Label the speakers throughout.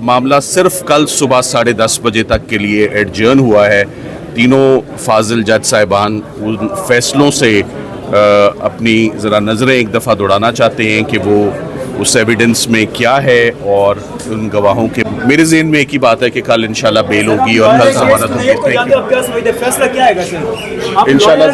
Speaker 1: मामला सिर्फ कल सुबह 10:30 बजे तक के लिए एडजर्न हुआ है। तीनों फाजिल जज साहिबान उन फैसलों से अपनी ज़रा नज़रें एक दफ़ा दौड़ाना चाहते हैं कि वो उस एविडेंस में क्या है और उन गवाहों के। मेरे ज़हन में एक ही बात है कि कल इंशाल्लाह बेल होगी और कल ज़मानत होगी इंशाल्लाह।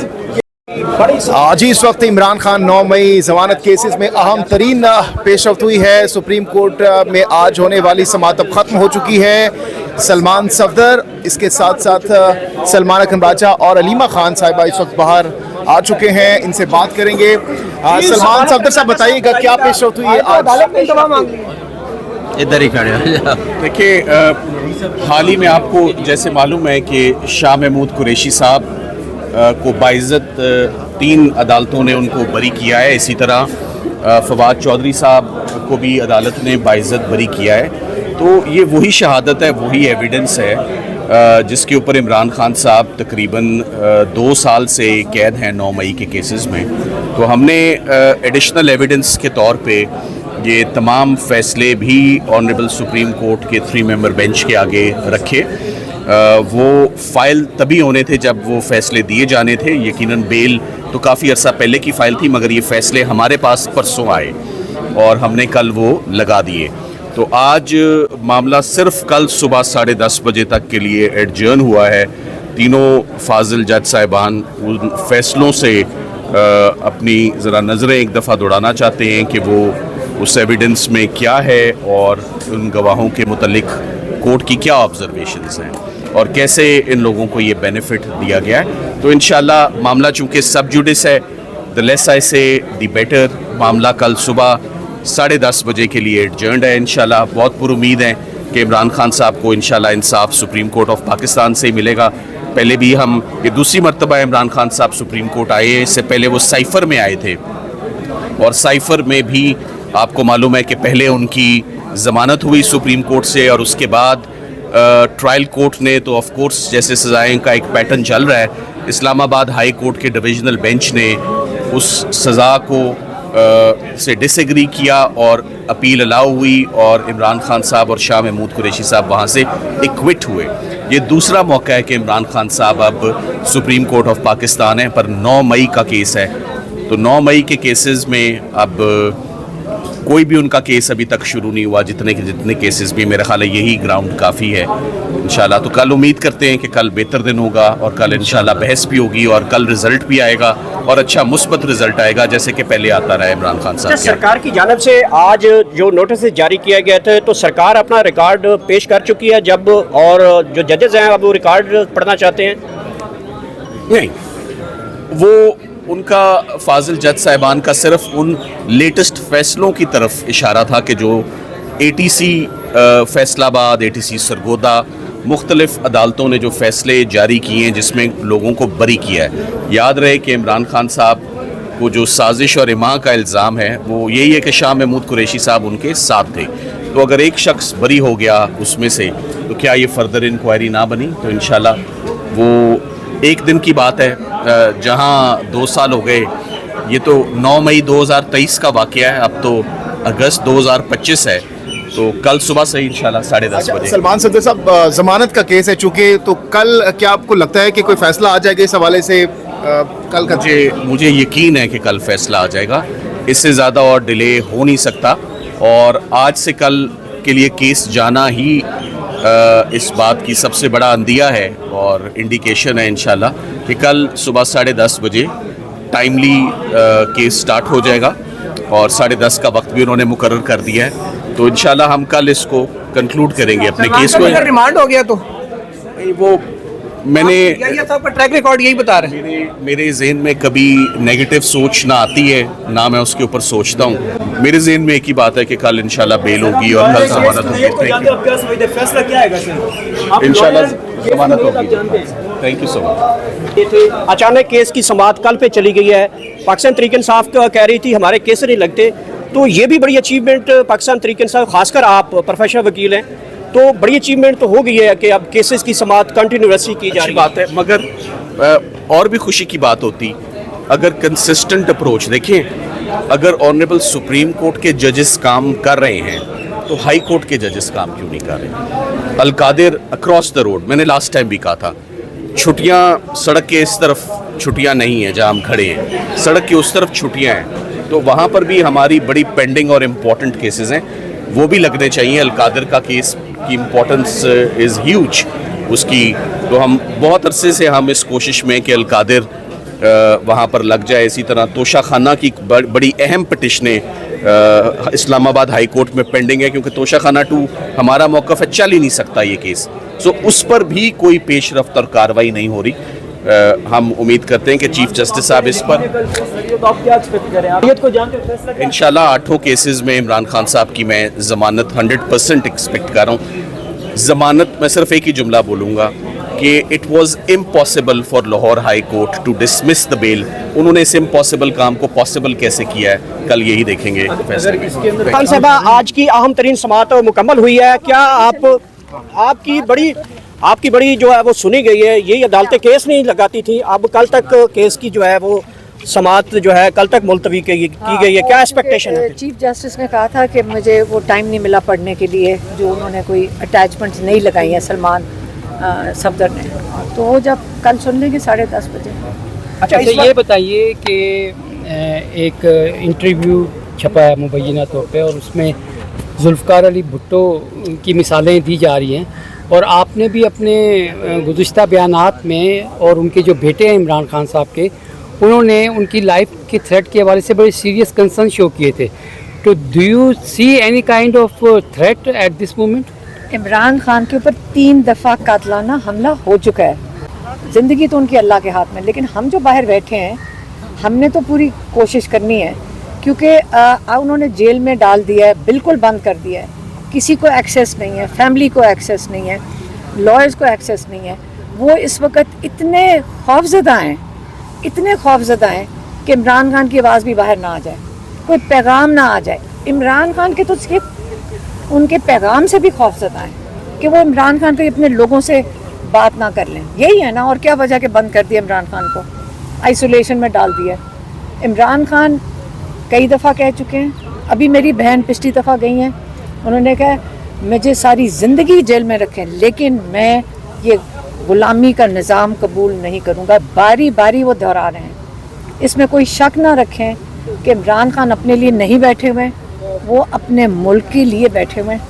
Speaker 2: आज ही इस वक्त इमरान खान 9 मई ज़मानत केसेस में अहम तरीन पेशरफ्त हुई है। सुप्रीम कोर्ट में आज होने वाली समाअत अब ख़त्म हो चुकी है। सलमान सफदर, इसके साथ साथ सलमान अकरम राजा और अलीमा खान साहिबा इस वक्त बाहर आ चुके हैं। इनसे बात करेंगे। सलमान सफदर साहब बताइएगा क्या पेशरफ्त हुई है आज?
Speaker 3: इधर ही खड़े।
Speaker 1: देखिए, हाल ही में आपको जैसे मालूम है कि शाह महमूद कुरैशी साहब को बाइज़्ज़त 3 अदालतों ने उनको बरी किया है। इसी तरह फवाद चौधरी साहब को भी अदालत ने बाइज़्ज़त बरी किया है। तो ये वही शहादत है, वही एविडेंस है जिसके ऊपर इमरान खान साहब तकरीबन 2 साल से कैद हैं 9 मई के केसेस में। तो हमने एडिशनल एविडेंस के तौर पे ये तमाम फ़ैसले भी ऑनरेबल सुप्रीम कोर्ट के 3 मेंबर बेंच के आगे रखे। वो फ़ाइल तभी होने थे जब वो फ़ैसले दिए जाने थे। यकीनन बेल तो काफ़ी अर्सा पहले की फ़ाइल थी, मगर ये फ़ैसले हमारे पास परसों आए और हमने कल वो लगा दिए। तो आज मामला सिर्फ कल सुबह 10:30 बजे तक के लिए एडजर्न हुआ है। तीनों फाजिल जज साहिबान उन फैसलों से अपनी ज़रा नज़रें एक दफ़ा दौड़ाना चाहते हैं कि वो उस एविडेंस में क्या है और उन गवाहों के मुतल्लिक कोर्ट की क्या ऑब्जर्वेशंस हैं और कैसे इन लोगों को ये बेनिफिट दिया गया है। तो इंशाल्लाह मामला चूँकि सब जुडिस है, द लेस आई से द बेटर। मामला कल सुबह 10:30 बजे के लिए एडजर्न्ड है। इंशाल्लाह बहुत पुरुमीद है कि इमरान खान साहब को इंशाल्लाह इंसाफ सुप्रीम कोर्ट ऑफ पाकिस्तान से ही मिलेगा। पहले भी हम ये दूसरी मरतबा इमरान खान साहब सुप्रीम कोर्ट आए हैं। इससे पहले वो साइफ़र में आए थे और साइफ़र में भी आपको मालूम है कि पहले उनकी ज़मानत हुई सुप्रीम कोर्ट से और उसके बाद ट्रायल कोर्ट ने तो ऑफ कोर्स जैसे सज़ाएं का एक पैटर्न चल रहा है, इस्लामाबाद हाई कोर्ट के डिविजनल बेंच ने उस सज़ा को से डिसएग्री किया और अपील अलाउ हुई और इमरान खान साहब और शाह महमूद कुरैशी साहब वहाँ से एक्विट हुए। ये दूसरा मौका है कि इमरान खान साहब अब सुप्रीम कोर्ट ऑफ पाकिस्तान है, पर 9 मई का केस है। तो 9 मई के केसेस में अब कोई भी उनका केस अभी तक शुरू नहीं हुआ। जितने केसेस भी, मेरा ख्याल है यही ग्राउंड काफ़ी है इंशाल्लाह। तो कल उम्मीद करते हैं कि कल बेहतर दिन होगा और कल इंशाल्लाह बहस भी होगी और कल रिज़ल्ट भी आएगा और अच्छा मुस्बत रिज़ल्ट आएगा जैसे कि पहले आता रहा है इमरान खान साहब।
Speaker 4: सरकार की जानिब से आज जो नोटिस जारी किया गया था, तो सरकार अपना रिकॉर्ड पेश कर चुकी है जब, और जो जजेस हैं अब वो रिकॉर्ड पढ़ना चाहते हैं?
Speaker 1: नहीं, वो उनका फाजिल जज साहिबान का सिर्फ उन लेटेस्ट फ़ैसलों की तरफ इशारा था कि जो ATC फैसलाबाद, ATC सरगोदा, मुख्तलिफ़ अदालतों ने जो फ़ैसले जारी किए हैं जिसमें लोगों को बरी किया है। याद रहे कि इमरान खान साहब को जो साजिश और इमा का इल्ज़ाम है वो यही है कि शाह महमूद कुरैशी साहब उनके साथ थे। तो अगर एक शख्स बरी हो गया उसमें से, तो क्या ये फर्दर इंक्वायरी ना बनी? तो इंशाल्लाह वो एक दिन की बात है। जहां 2 साल हो गए, ये तो 9 मई 2023 का वाक़या है, अब तो अगस्त 2025 है। तो कल सुबह से इंशाल्लाह 10:30 बजे।
Speaker 2: सलमान सफदर साहब, ज़मानत का केस है चूँकि, तो कल क्या आपको लगता है कि कोई फ़ैसला आ जाएगा इस हवाले से? कल का
Speaker 1: मुझे यकीन है कि कल फ़ैसला आ जाएगा। इससे ज़्यादा और डिले हो नहीं सकता और आज से कल के लिए केस जाना ही इस बात की सबसे बड़ा अंदिया है और इंडिकेशन है इंशाल्लाह कि कल सुबह 10:30 बजे टाइमली केस स्टार्ट हो जाएगा और 10:30 का वक्त भी उन्होंने मुकर्रर कर दिया है। तो इंशाल्लाह हम कल इसको कंक्लूड करेंगे अपने केस को।
Speaker 3: रिमांड हो गया तो
Speaker 1: वो मैंने
Speaker 3: ट्रैक रिकॉर्ड यही बता रहे हैं।
Speaker 1: मेरे जहन में कभी नेगेटिव सोच ना आती है ना मैं उसके ऊपर सोचता हूँ। मेरे जहन में एक ही बात है कि कल इंशाल्लाह बेल होगी और कल ज़मानत होगी। इंशाल्लाह ज़मानत होगी। Thank you so much.
Speaker 4: अचानक केस की समाअत कल पे चली गई है। पाकिस्तान तहरीक इंसाफ कह रही थी हमारे केस नहीं लगते, तो ये भी बड़ी अचीवमेंट पाकिस्तान तहरीक इंसाफ, खासकर आप प्रोफेशनल वकील हैं, तो बड़ी अचीवमेंट तो हो गई है कि अब केसेस की समाअत कंटिन्यूसली की जा रही
Speaker 1: बात है। मगर और भी खुशी की बात होती अगर कंसिस्टेंट अप्रोच, देखें अगर ऑनरेबल सुप्रीम कोर्ट के जजेस काम कर रहे हैं تو ہائی کورٹ کے ججز کام کیوں نہیں کر رہے؟ القادر اکراس دا روڈ، میں نے لاسٹ ٹائم بھی کہا تھا، چھٹیاں سڑک کے اس طرف چھٹیاں نہیں ہیں جہاں ہم کھڑے ہیں، سڑک کے اس طرف چھٹیاں ہیں، تو وہاں پر بھی ہماری بڑی پینڈنگ اور امپورٹنٹ کیسز ہیں، وہ بھی لگنے چاہیے۔ القادر کا کیس کی امپورٹنس از ہیوج اس کی، تو ہم بہت عرصے سے ہم اس کوشش میں کہ القادر وہاں پر لگ جائے۔ اسی طرح توشہ خانہ کی بڑی اہم پٹیشنیں اسلام آباد ہائی کورٹ میں پینڈنگ ہے، کیونکہ توشہ خانہ 2 ہمارا موقف ہے، چل ہی نہیں سکتا یہ کیس، سو اس پر بھی کوئی پیش رفت اور کارروائی نہیں ہو رہی۔ ہم امید کرتے ہیں کہ چیف جسٹس صاحب اس پر انشاءاللہ 8 کیسز میں عمران خان صاحب کی میں ضمانت 100% ایکسپیکٹ کر رہا ہوں۔ ضمانت میں صرف ایک ہی جملہ بولوں گا کہ it was impossible for Lahore high court to dismiss the bail. انہوں نے اس امپاسبل کام کو پاسبل کیسے کیا ہے، کل یہی دیکھیں گے فیصلے۔
Speaker 4: خان صاحبہ، آج کی اہم ترین سماعت مکمل ہوئی ہے، کیا آپ کی بڑی جو ہے وہ سنی گئی ہے؟ یہی عدالتیں کیس نہیں لگاتی تھیں، اب کل تک کیس کی جو ہے وہ سماعت جو ہے کل تک ملتوی کی گئی ہے، کیا ایکسپیکٹیشن ہے؟
Speaker 5: چیف جسٹس نے کہا تھا کہ مجھے وہ ٹائم نہیں ملا پڑھنے کے لیے، جو انہوں نے کوئی اٹیچمنٹس نہیں لگائی ہیں سلمان صفدر نے، تو وہ جب کل سن لیں گے 10:30 بجے۔
Speaker 6: اچھا یہ بتائیے کہ ایک انٹرویو چھپا ہے مبینہ طور پہ، اور اس میں ذوالفقار علی بھٹو کی مثالیں دی جا رہی ہیں، اور آپ نے بھی اپنے گزشتہ بیانات میں، اور ان کے جو بیٹے ہیں عمران خان صاحب کے، انہوں نے ان کی لائف کے تھریٹ کے حوالے سے بڑے سیریس کنسرن شو کیے تھے، تو do you see any kind of threat at this moment?
Speaker 5: Imran Khan کے اوپر 3 دفعہ قاتلانہ حملہ ہو چکا ہے، زندگی تو ان کی اللہ کے ہاتھ میں، لیکن ہم جو باہر بیٹھے ہیں ہم نے تو پوری کوشش کرنی ہے، کیونکہ انہوں نے جیل میں ڈال دیا ہے، بالکل بند کر دیا ہے، کسی کو ایکسیس نہیں ہے، فیملی کو ایکسیس نہیں ہے، لائرز کو ایکسیس نہیں ہے۔ وہ اس وقت اتنے خوفزدہ ہیں کہ عمران خان کی آواز بھی باہر نہ آ جائے، کوئی پیغام نہ آ جائے۔ عمران خان کے تو ان کے پیغام سے بھی خوفزدہ ہیں کہ وہ عمران خان کو اپنے لوگوں سے بات نہ کر لیں، یہی ہے نا، اور کیا وجہ کہ بند کر دیا عمران خان کو، آئسولیشن میں ڈال دیا۔ عمران خان کئی دفعہ کہہ چکے ہیں، ابھی میری بہن پچھلی دفعہ گئی ہیں، انہوں نے کہا مجھے ساری زندگی جیل میں رکھیں لیکن میں یہ غلامی کا نظام قبول نہیں کروں گا، باری باری وہ دہرا رہے ہیں۔ اس میں کوئی شک نہ رکھیں کہ عمران خان اپنے لیے نہیں بیٹھے ہوئے، وہ اپنے ملک کے لیے بیٹھے ہوئے ہیں،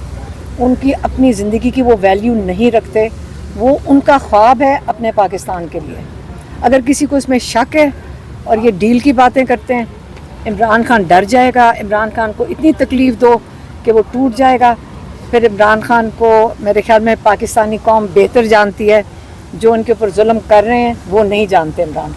Speaker 5: ان کی اپنی زندگی کی وہ ویلیو نہیں رکھتے، وہ ان کا خواب ہے اپنے پاکستان کے لیے۔ اگر کسی کو اس میں شک ہے اور یہ ڈیل کی باتیں کرتے ہیں، عمران خان ڈر جائے گا، عمران خان کو اتنی تکلیف دو کہ وہ ٹوٹ جائے گا، پھر عمران خان کو میرے خیال میں پاکستانی قوم بہتر جانتی ہے، جو ان کے اوپر ظلم کر رہے ہیں وہ نہیں جانتے عمران۔